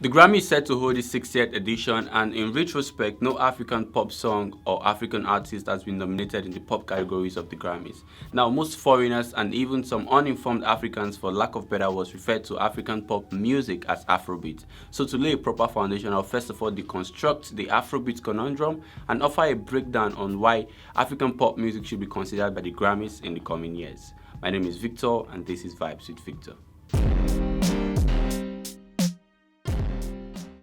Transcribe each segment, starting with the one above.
The Grammy is set to hold its 60th edition, and in retrospect, no African pop song or African artist has been nominated in the pop categories of the Grammys. Now, most foreigners and even some uninformed Africans, for lack of better words, refer to African pop music as Afrobeat. So to lay a proper foundation, I'll first of all deconstruct the Afrobeat Conundrum and offer a breakdown on why African pop music should be considered by the Grammys in the coming years. My name is Vheektor, and this is Vibes with Vheektor.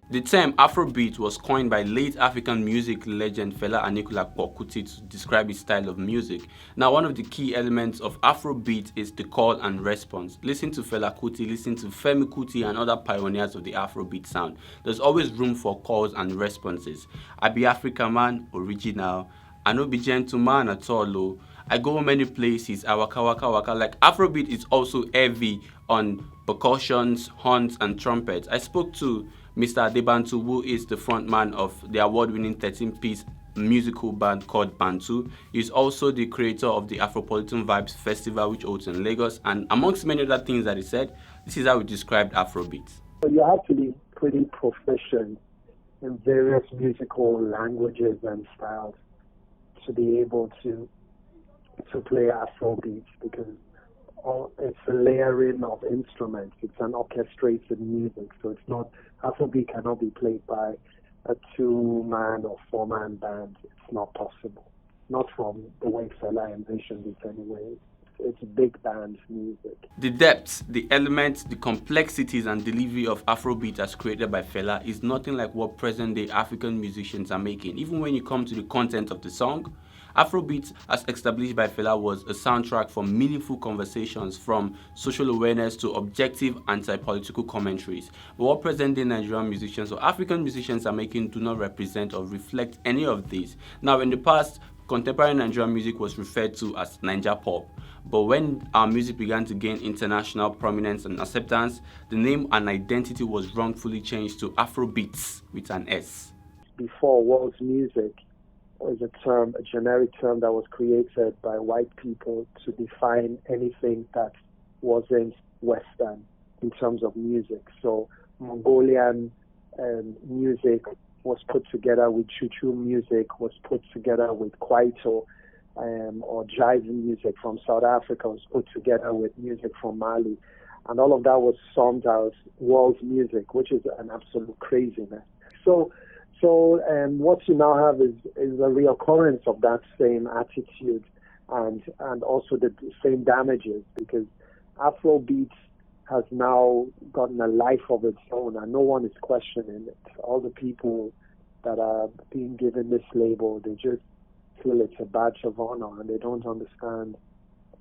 The term Afrobeat was coined by late African music legend Fela Anikulapo Kuti to describe his style of music. Now, one of the key elements of Afrobeat is the call and response. Listen to Fela Kuti, listen to Femi Kuti and other pioneers of the Afrobeat sound. There's always room for calls and responses. I be African man, original. I no be gentleman at all. Oh. I go many places, I waka waka waka. Like, Afrobeat is also heavy on percussions, horns and trumpets. I spoke to Mr. Adebantu, who is the frontman of the award-winning 13-piece musical band called Bantu. He's also the creator of the Afropolitan Vibes Festival, which holds in Lagos. And amongst many other things that he said, this is how he described Afrobeat. You have to be pretty proficient in various musical languages and styles to be able to play Afrobeat, because it's a layering of instruments. It's an orchestrated music, so it's not, Afrobeat cannot be played by a 2-man or 4-man band. It's not possible. Not from the way Fela envisioned it anyway. It's big band music. The depths, the elements, the complexities and delivery of Afrobeat as created by Fela is nothing like what present-day African musicians are making. Even when you come to the content of the song, Afrobeat, as established by Fela, was a soundtrack for meaningful conversations, from social awareness to objective anti-political commentaries. But what present-day Nigerian musicians or African musicians are making do not represent or reflect any of these. Now, in the past, contemporary Nigerian music was referred to as Naija pop. But when our music began to gain international prominence and acceptance, the name and identity was wrongfully changed to Afrobeats with an S. Before, world music was a generic term that was created by white people to define anything that wasn't Western in terms of music. So Mongolian music was put together with chuchu music, was put together with kwaito, or jive music from South Africa was put together with music from Mali. And all of that was summed as world music, which is an absolute craziness. So what you now have is a reoccurrence of that same attitude and also the same damages, because Afrobeat has now gotten a life of its own and no one is questioning it. All the people that are being given this label, they just feel it's a badge of honor and they don't understand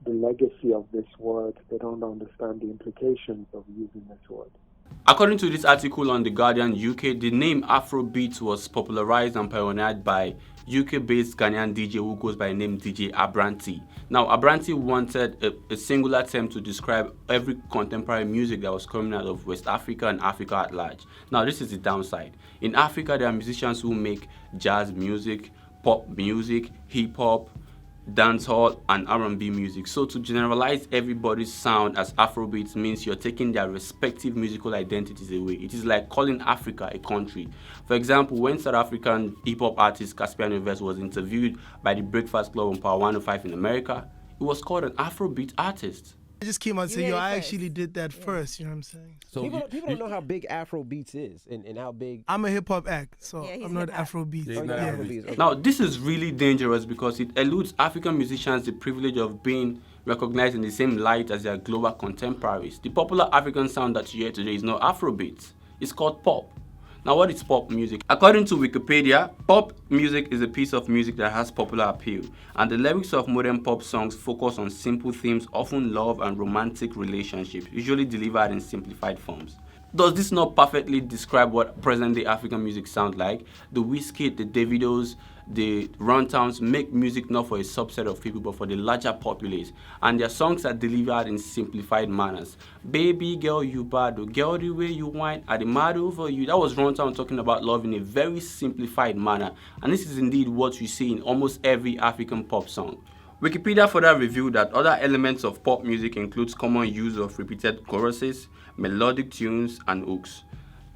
the legacy of this word. They don't understand the implications of using this word. According to this article on The Guardian UK, the name Afrobeat was popularized and pioneered by UK-based Ghanaian DJ who goes by the name DJ Abranti. Now, Abranti wanted a singular term to describe every contemporary music that was coming out of West Africa and Africa at large. Now, this is the downside. In Africa, there are musicians who make jazz music, pop music, hip-hop, dancehall and R&B music. So to generalize everybody's sound as Afrobeats means you're taking their respective musical identities away. It is like calling Africa a country. For example, when South African hip-hop artist Caspian Rivers was interviewed by the Breakfast Club on Power 105 in America, he was called an Afrobeat artist. I just came out and said, yo, I actually did that first, you know what I'm saying? So people don't know how big Afrobeats is and how big... I'm a hip-hop act, so I'm not Afrobeats. Afrobeats. Okay. Now, this is really dangerous because it eludes African musicians the privilege of being recognized in the same light as their global contemporaries. The popular African sound that you hear today is not Afrobeat. It's called pop. Now, what is pop music? According to Wikipedia, pop music is a piece of music that has popular appeal, and the lyrics of modern pop songs focus on simple themes, often love and romantic relationships, usually delivered in simplified forms. Does this not perfectly describe what present-day African music sounds like? The Wizkid, the Davidos, the Runtowns make music not for a subset of people but for the larger populace, and their songs are delivered in simplified manners. Baby girl, you bad, oh, girl, the way you whine, I demand over you. That was Runtown talking about love in a very simplified manner, and this is indeed what you see in almost every African pop song. Wikipedia further revealed that other elements of pop music includes common use of repeated choruses, melodic tunes, and hooks.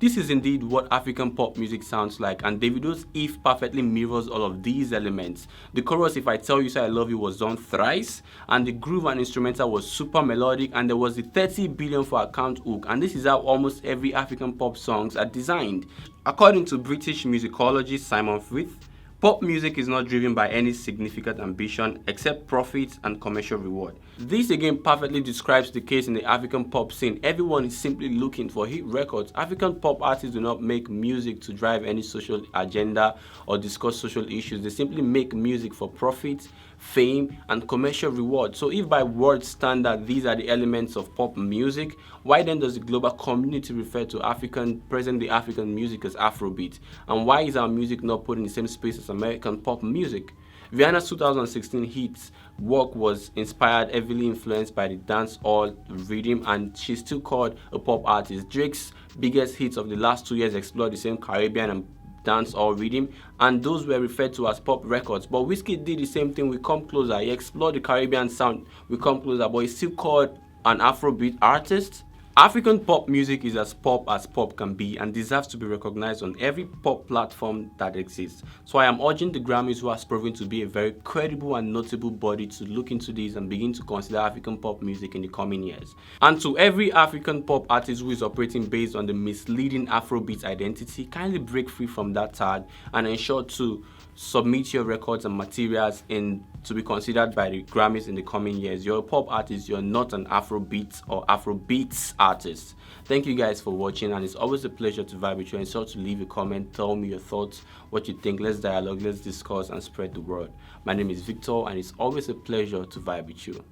This is indeed what African pop music sounds like, and Davido's If perfectly mirrors all of these elements. The chorus, If I Tell You Say I Love You, was done thrice, and the groove and instrumental was super melodic, and there was the 30 billion for account hook, and this is how almost every African pop songs are designed. According to British musicologist Simon Frith, pop music is not driven by any significant ambition except profit and commercial reward. This again perfectly describes the case in the African pop scene. Everyone is simply looking for hit records. African pop artists do not make music to drive any social agenda or discuss social issues. They simply make music for profit, fame, and commercial reward. So if by world standard these are the elements of pop music, why then does the global community refer to present-day African music as Afrobeat? And why is our music not put in the same space as American pop music? Rihanna's 2016 hit work was heavily influenced by the dancehall rhythm, and she's still called a pop artist. Drake's biggest hits of the last 2 years explored the same Caribbean and dancehall rhythm, and those were referred to as pop records. But Wizkid did the same thing with Come Closer. He explored the Caribbean sound with Come Closer, but he's still called an Afrobeat artist. African pop music is as pop can be and deserves to be recognized on every pop platform that exists. So I am urging the Grammys, who has proven to be a very credible and notable body, to look into this and begin to consider African pop music in the coming years. And to every African pop artist who is operating based on the misleading Afrobeat identity, kindly break free from that tag and ensure to submit your records and materials to be considered by the Grammys in the coming years. You're a pop artist, you're not an Afrobeat or Afrobeats artist. Thank you guys for watching, and it's always a pleasure to vibe with you. Ensure to leave a comment, tell me your thoughts, what you think. Let's dialogue, let's discuss and spread the word. My name is Vheektor, and it's always a pleasure to vibe with you.